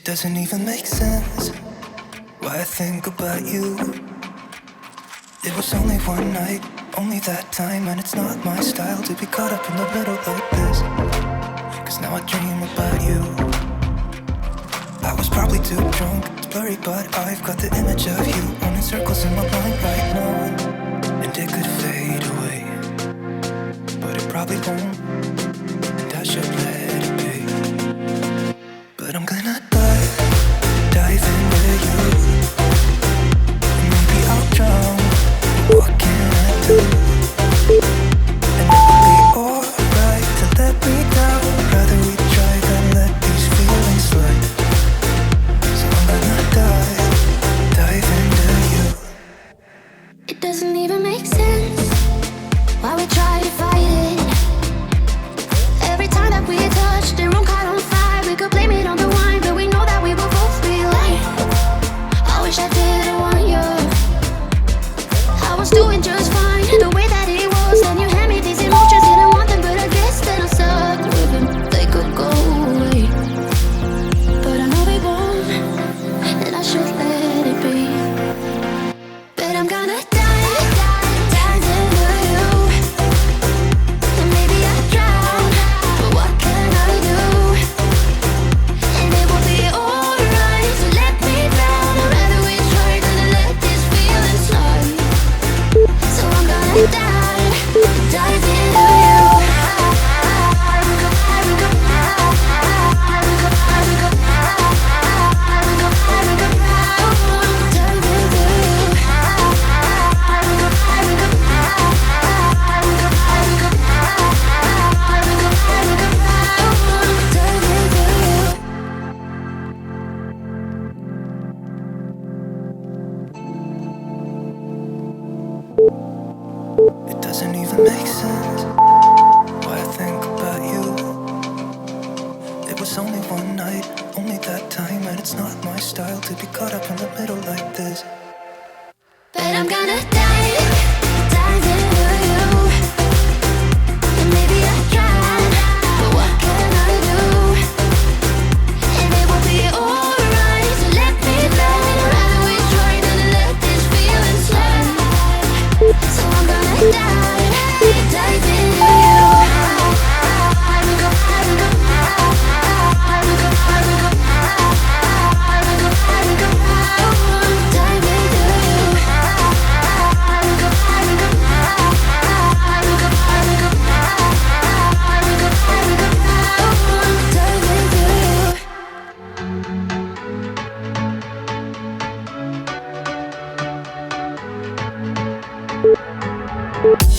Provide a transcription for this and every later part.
Doesn't even make sense why I think about you. It was only one night, only that time, and it's not my style to be caught up in the middle like this. Cause now I dream about you. I was probably too drunk, it's blurry, but I've got the image of you running circles in my mind right now. And it could fade away, but it probably won't, and I should let it be. But I'm gonna dive into you. And maybe I'll drown, what can I do? And it will be alright to let me down. Rather we try than let these feelings slide. So I'm gonna dive into you. It doesn't even make sense why we try to fight it. Every time that we touch, the room caught on fire. We could blame it on the wine, but we know that we will both be lying. I wish I didn't want you. I was doing just fine, the way that it was. Then you hand me these emotions, didn't want them, but I guess that I sucked with them. They could go away, but I know they won't, and I should let it be. But I'm gonna dive into you. And maybe I drown, but what can I do? And it will be alright, so let me drown. I'd rather we try than to let these feelings slide. So I'm gonna dive into you. It doesn't even make sense why I think about you. It was only one night, only that time, and it's not my style to be caught up in the middle like this. But I'm gonna dive into you. And maybe I drown, but what can I do? And it will be alright, so let me drown. I'd rather we try than to let these feelings slide. So I'm gonna dive into you.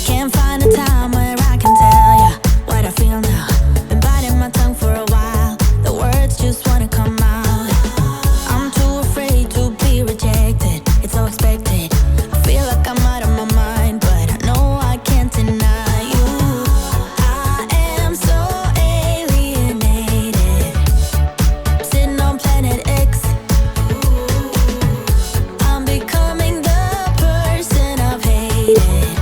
Can't find a time where I can tell ya what I feel now. Been biting my tongue for a while, the words just wanna come out. I'm too afraid to be rejected, it's so expected. I feel like I'm out of my mind, but I know I can't deny you. I am so alienated, sitting on planet X. I'm becoming the person I've hated.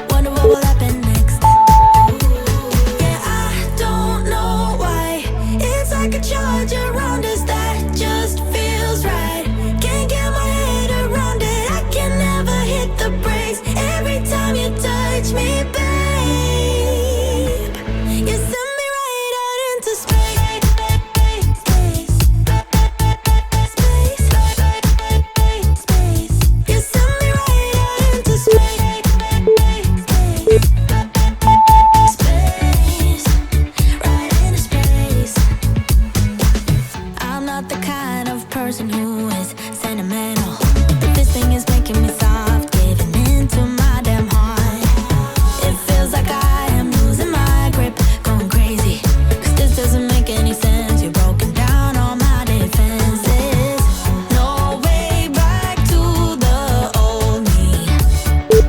Wonder what will happen next. Yeah, I don't know why. It's like a charge around us that just feels right. Can't get my head around it. I can never hit the brakes. Every time you touch me, babe, you send me right out into space. You send me right out into space. Right into space. I'm not the kind of person who is sentimental, but this thing is making me soft, giving into my damn heart. It feels like I am losing my grip, going crazy, 'cause this doesn't make any sense. You're broken down all my defenses. No way back to the old me,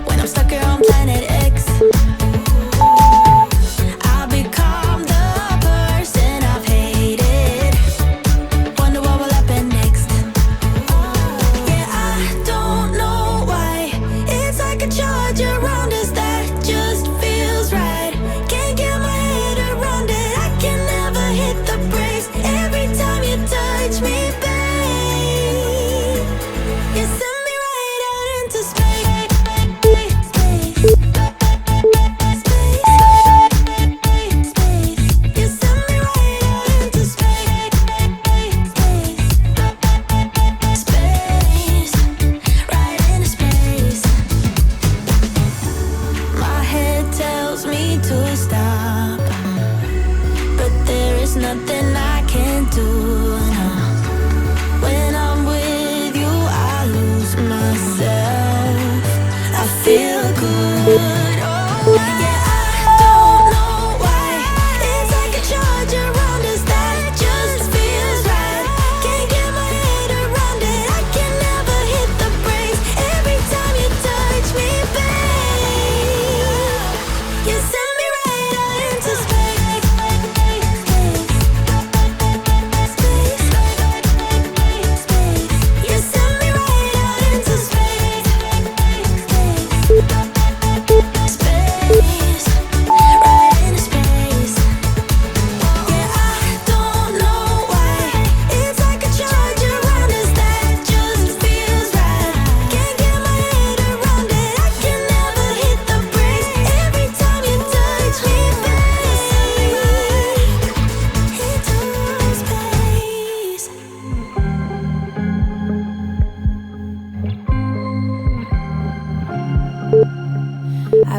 when I'm stuck here on planet X. I'll become the person I've hated. Wonder what will happen next.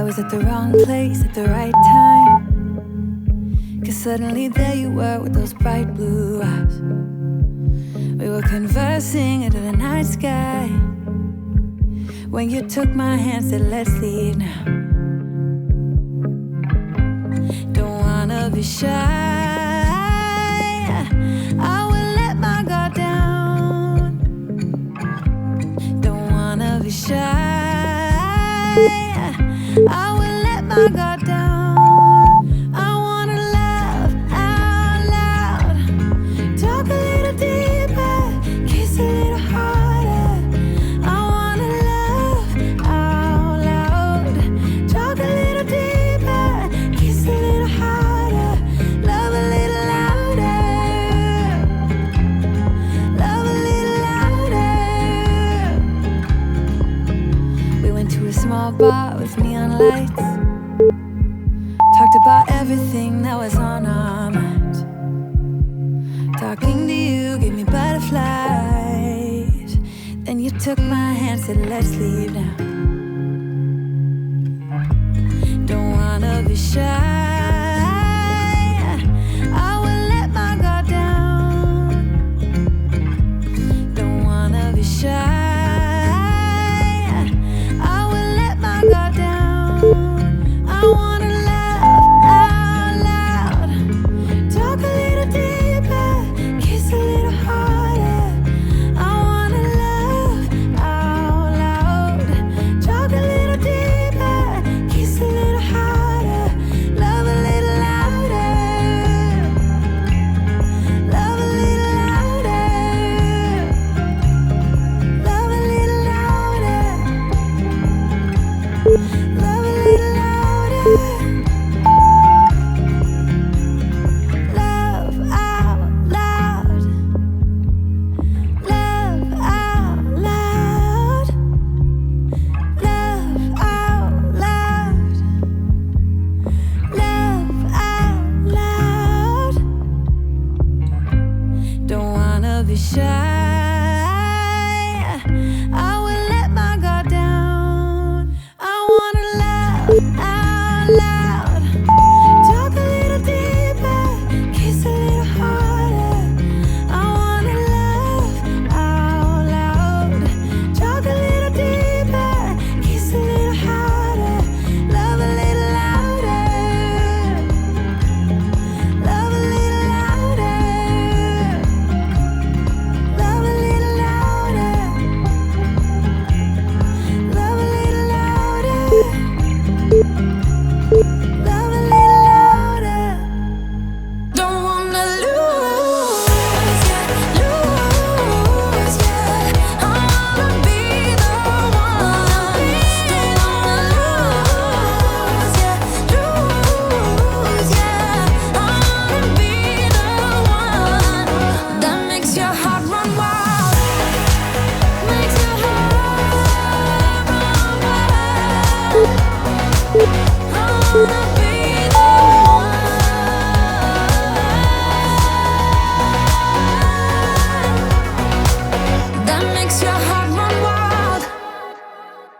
was at the wrong place at the right time. 'Cause suddenly there you were with those bright blue eyes. We were conversing into the night sky when you took my hand, said let's leave now. Don't wanna be shy, I will let my guard down. Don't wanna be shy, I will let my guard down. I wanna laugh out loud, talk a little deeper, kiss a little harder. I wanna laugh out loud, talk a little deeper, kiss a little harder, love a little louder, love a little louder. We went to a small bar with neon lights, talked about everything that was on our minds. Talking to you gave me butterflies. Then you took my hand, said let's leave now. Don't wanna be shy, I will let my guard down. Don't wanna be shy, I will let my guard down. I wanna laugh out loud, talk a little deeper, kiss a little harder. I wanna laugh out loud, talk a little deeper, kiss a little harder, love a little louder, love a little louder, love a little louder, love a little louder. Love out loud, love out loud, love out loud, love out loud. Don't wanna be shy, I will let my guard down. I wanna laugh